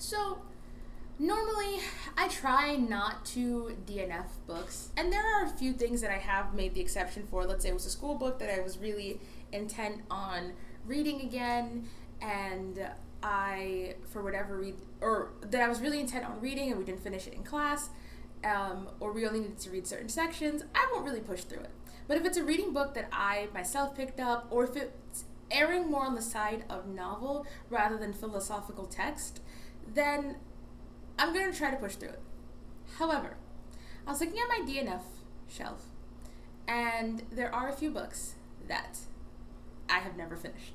So, normally I try not to DNF books, and there are a few things that I have made the exception for. Let's say it was a school book that I was really intent on reading again, and for whatever reason, or that I was really intent on reading and we didn't finish it in class, or we only needed to read certain sections, I won't really push through it. But if it's a reading book that I myself picked up, or if it's erring more on the side of novel rather than philosophical text, then I'm going to try to push through it. However, I was looking at my DNF shelf, and there are a few books that I have never finished.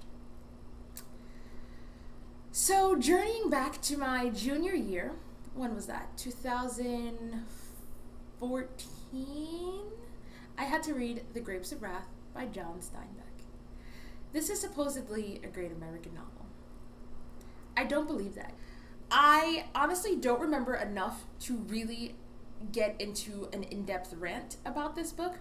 So, journeying back to my junior year, when was that? 2014? I had to read The Grapes of Wrath by John Steinbeck. This is supposedly a great American novel. I don't believe that. I honestly don't remember enough to really get into an in-depth rant about this book.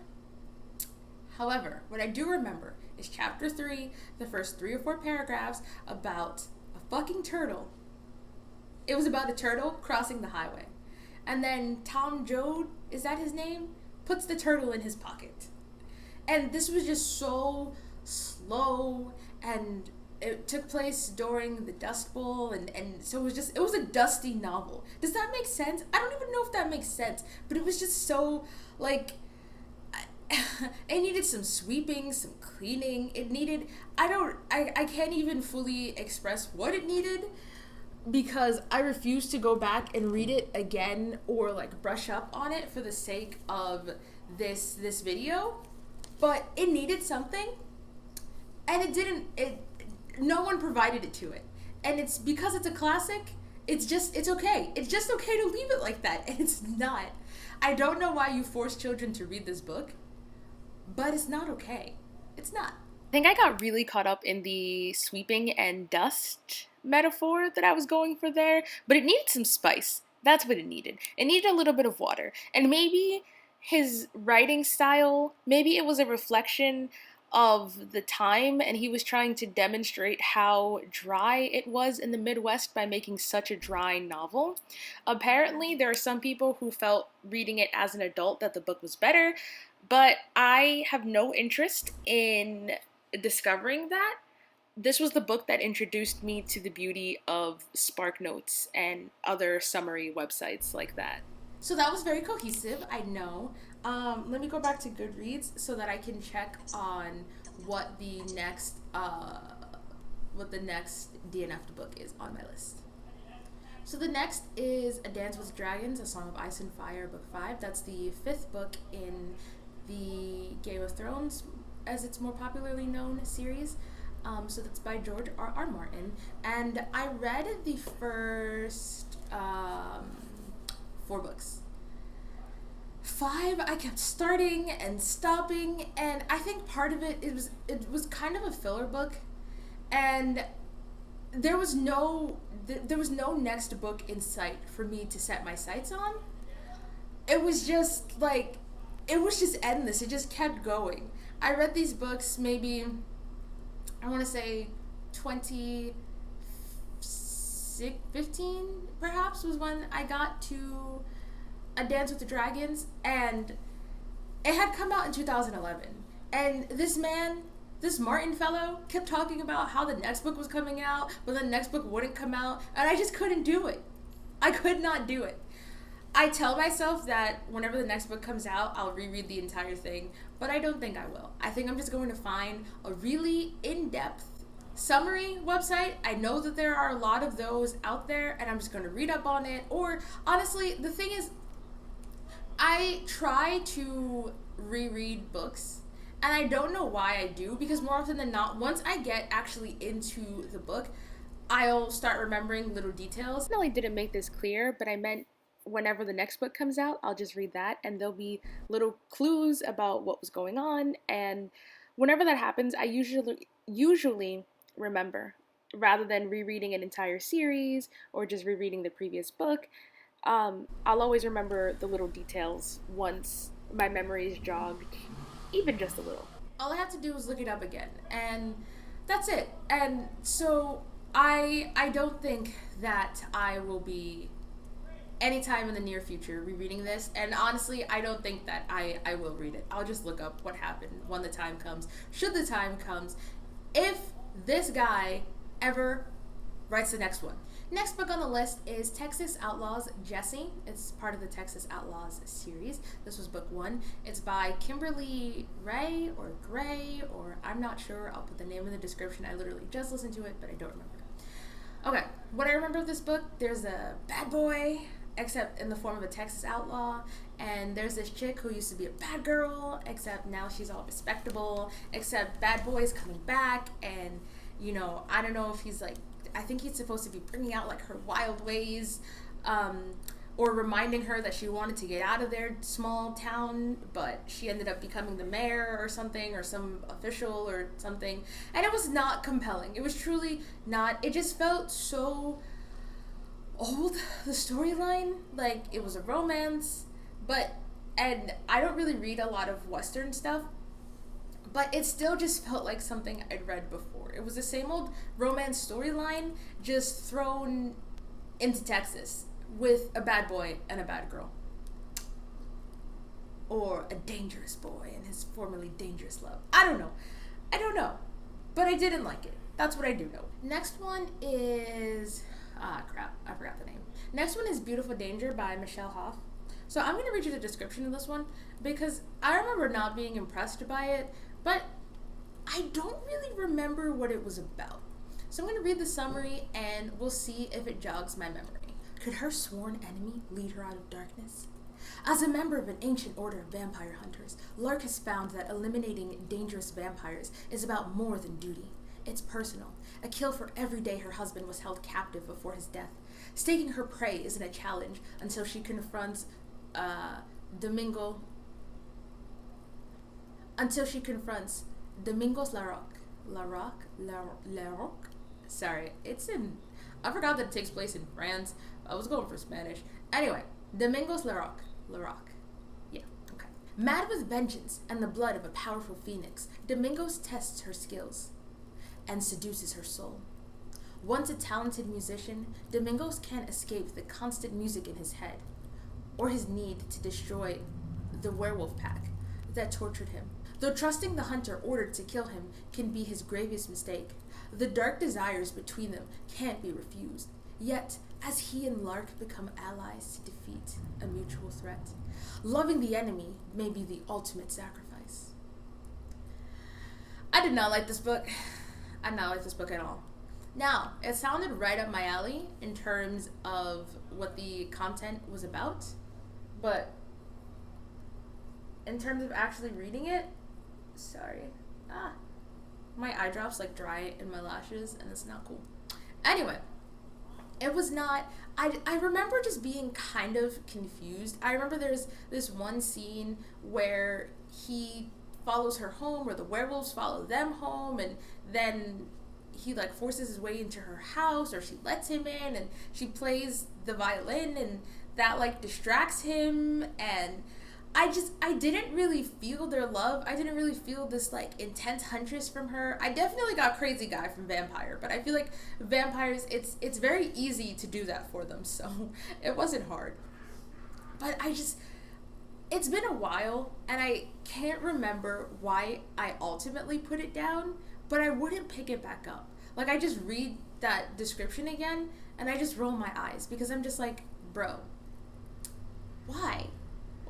However, what I do remember is chapter 3, the first 3 or 4 paragraphs about a fucking turtle. It was about a turtle crossing the highway. And then Tom Joad, is that his name? Puts the turtle in his pocket. And this was just so slow, and it took place during the Dust Bowl, and so it was a dusty novel. Does that make sense? I don't even know if that makes sense, but it was just so, like, it needed some sweeping, some cleaning. It needed, I can't even fully express what it needed, because I refuse to go back and read it again or like brush up on it for the sake of this video. But it needed something, and no one provided it to it. And it's because it's a classic, it's okay. It's just okay to leave it like that, and it's not. I don't know why you force children to read this book, but it's not okay. It's not. I think I got really caught up in the sweeping and dust metaphor that I was going for there, but it needed some spice. That's what it needed. It needed a little bit of water. And maybe his writing style, maybe it was a reflection of the time, and he was trying to demonstrate how dry it was in the Midwest by making such a dry novel. Apparently, there are some people who felt reading it as an adult that the book was better, but I have no interest in discovering that. This was the book that introduced me to the beauty of SparkNotes and other summary websites like that. So that was very cohesive, I know. Let me go back to Goodreads so that I can check on what the next DNF'd book is on my list. So the next is A Dance with Dragons, A Song of Ice and Fire, Book 5. That's the 5th book in the Game of Thrones, as it's more popularly known, series. So that's by George R.R. Martin. And I read the first 4 books. 5, I kept starting and stopping, and I think part of it was kind of a filler book, and there was no next book in sight for me to set my sights on. It was just endless. It just kept going. I read these books maybe, I want to say 2015 perhaps was when I got to A Dance with the Dragons, and it had come out in 2011. And this Martin fellow, kept talking about how the next book was coming out, but the next book wouldn't come out, and I just couldn't do it. I could not do it. I tell myself that whenever the next book comes out, I'll reread the entire thing, but I don't think I will. I think I'm just going to find a really in-depth summary website. I know that there are a lot of those out there, and I'm just going to read up on it. Or, honestly, the thing is, I try to reread books, and I don't know why I do, because more often than not, once I get actually into the book, I'll start remembering little details. I definitely didn't make this clear, but I meant whenever the next book comes out, I'll just read that, and there'll be little clues about what was going on, and whenever that happens, I usually remember, rather than rereading an entire series or just rereading the previous book. I'll always remember the little details once my memory is jogged, even just a little. All I have to do is look it up again, and that's it. And so I don't think that I will be anytime in the near future rereading this, and honestly I don't think that I will read it. I'll just look up what happened when the time comes, should the time comes, if this guy ever writes the next one. Next book on the list is Texas Outlaws, Jesse. It's part of the Texas Outlaws series. This was book 1. It's by Kimberly Raye or Gray, or I'm not sure. I'll put the name in the description. I literally just listened to it, but I don't remember. Okay, what I remember of this book, there's a bad boy, except in the form of a Texas outlaw, and there's this chick who used to be a bad girl, except now she's all respectable, except bad boy's coming back, and, you know, I don't know if he's like, I think he's supposed to be bringing out like her wild ways, or reminding her that she wanted to get out of their small town, but she ended up becoming the mayor or something, or some official or something, and it was not compelling. It was truly not. It just felt so old, the storyline. Like, it was a romance, and I don't really read a lot of Western stuff, but it still just felt like something I'd read before. It was the same old romance storyline, just thrown into Texas with a bad boy and a bad girl. Or a dangerous boy and his formerly dangerous love. I don't know. But I didn't like it. That's what I do know. Next one is... I forgot the name. Next one is Beautiful Danger by Michele Hauf. So I'm going to read you the description of this one because I remember not being impressed by it, but I don't really remember what it was about. So I'm going to read the summary and we'll see if it jogs my memory. Could her sworn enemy lead her out of darkness? As a member of an ancient order of vampire hunters, Lark has found that eliminating dangerous vampires is about more than duty. It's personal, a kill for every day her husband was held captive before his death. Staking her prey isn't a challenge until she confronts Domingos Larocque. Sorry, I forgot that it takes place in France. I was going for Spanish. Anyway, Domingos Larocque. Yeah, okay. Mad with vengeance and the blood of a powerful phoenix, Domingos tests her skills and seduces her soul. Once a talented musician, Domingos can't escape the constant music in his head, or his need to destroy the werewolf pack that tortured him. Though trusting the hunter ordered to kill him can be his gravest mistake, the dark desires between them can't be refused. Yet, as he and Lark become allies to defeat a mutual threat, loving the enemy may be the ultimate sacrifice. I did not like this book. I did not like this book at all. Now, it sounded right up my alley in terms of what the content was about, but in terms of actually reading it, my eye drops like dry in my lashes, and it's not cool. Anyway, it was not, I remember just being kind of confused. I remember there's this one scene where he follows her home, or the werewolves follow them home, and then he like forces his way into her house, or she lets him in, and she plays the violin, and that like distracts him, and I didn't really feel their love. I didn't really feel this like intense huntress from her. I definitely got crazy guy from vampire, but I feel like vampires, it's very easy to do that for them, so it wasn't hard. But it's been a while, and I can't remember why I ultimately put it down, but I wouldn't pick it back up. Like, I just read that description again, and I just roll my eyes, because I'm just like, bro, why?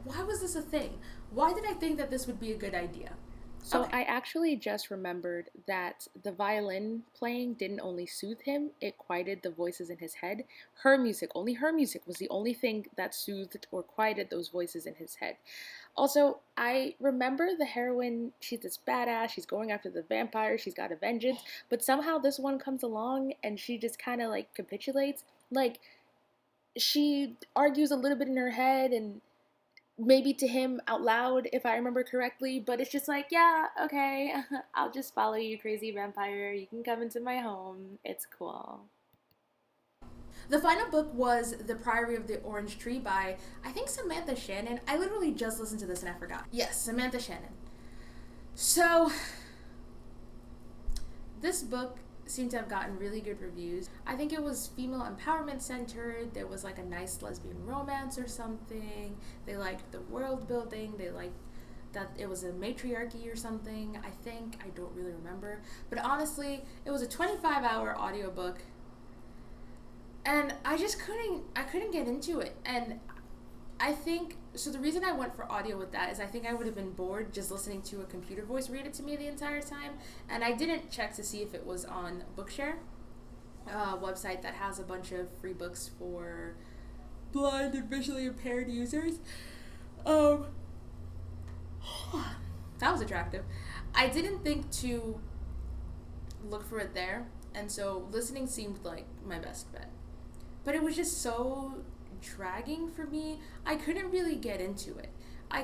Why was this a thing? Why did I think that this would be a good idea? So I actually just remembered that the violin playing didn't only soothe him, it quieted the voices in his head. Only her music was the only thing that soothed or quieted those voices in his head. Also, I remember the heroine, she's this badass, she's going after the vampire, she's got a vengeance, but somehow this one comes along and she just kind of like capitulates. Like, she argues a little bit in her head and maybe to him out loud, if I remember correctly, but it's just like, yeah, okay, I'll just follow you, crazy vampire. You can come into my home. It's cool. The final book was The Priory of the Orange Tree by, I think, Samantha Shannon. I literally just listened to this and I forgot. Yes, Samantha Shannon. So, this book seemed to have gotten really good reviews. I think it was female empowerment centered. There was like a nice lesbian romance or something. They liked the world building. They liked that it was a matriarchy or something. I don't really remember. But honestly, it was a 25-hour audiobook. And I couldn't get into it. And I think, so the reason I went for audio with that is I think I would have been bored just listening to a computer voice read it to me the entire time. And I didn't check to see if it was on Bookshare, a website that has a bunch of free books for blind and visually impaired users. That was attractive. I didn't think to look for it there, and so listening seemed like my best bet. But it was just so dragging for me. I couldn't really get into it. I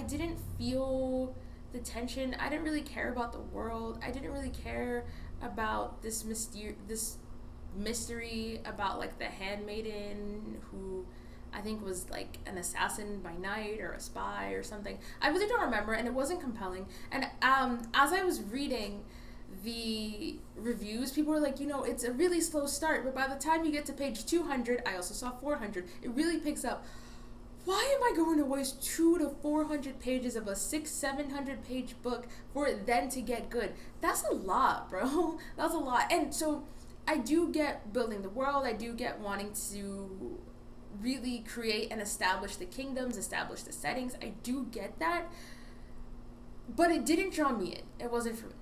didn't feel the tension. I didn't really care about the world. I didn't really care about this mystery about like the handmaiden who I think was like an assassin by night or a spy or something. I really don't remember, and it wasn't compelling. And as I was reading the reviews, people were like, it's a really slow start, but by the time you get to page 200, I also saw 400, it really picks up. Why am I going to waste 200 to 400 pages of a 600-700 page book for it then to get good? That's a lot, bro. That's a lot. And so I do get building the world. I do get wanting to really create and establish the kingdoms, establish the settings. I do get that. But it didn't draw me in. It wasn't for me.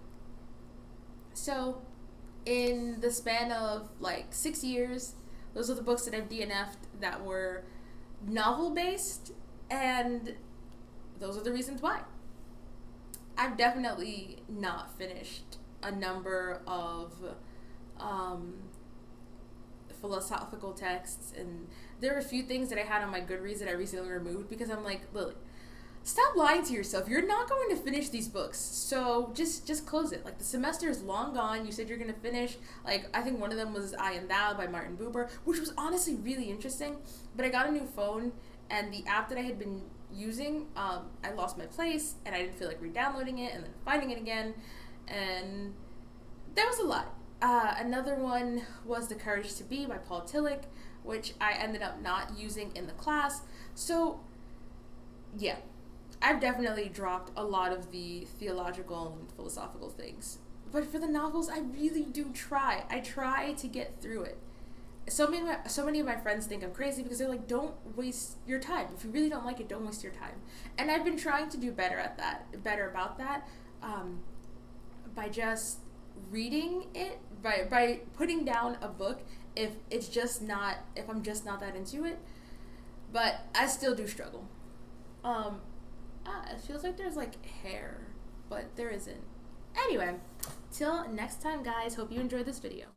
So, in the span of like 6 years, those are the books that I've DNF'd that were novel based, and those are the reasons why. I've definitely not finished a number of philosophical texts, and there are a few things that I had on my Goodreads that I recently removed because I'm like, Lily, stop lying to yourself. You're not going to finish these books. So just close it. Like, the semester is long gone. You said you're going to finish. Like, I think one of them was I and Thou by Martin Buber, which was honestly really interesting. But I got a new phone, and the app that I had been using, I lost my place, and I didn't feel like re-downloading it and then finding it again. And there was a lot. Another one was The Courage to Be by Paul Tillich, which I ended up not using in the class. So, yeah. I've definitely dropped a lot of the theological and philosophical things. But for the novels, I really do try. I try to get through it. So many of my friends think I'm crazy because they're like, don't waste your time. If you really don't like it, don't waste your time. And I've been trying to do better about that, by just reading it, by putting down a book if I'm just not that into it. But I still do struggle. It feels like there's like hair, but there isn't. Anyway, till next time, guys. Hope you enjoyed this video.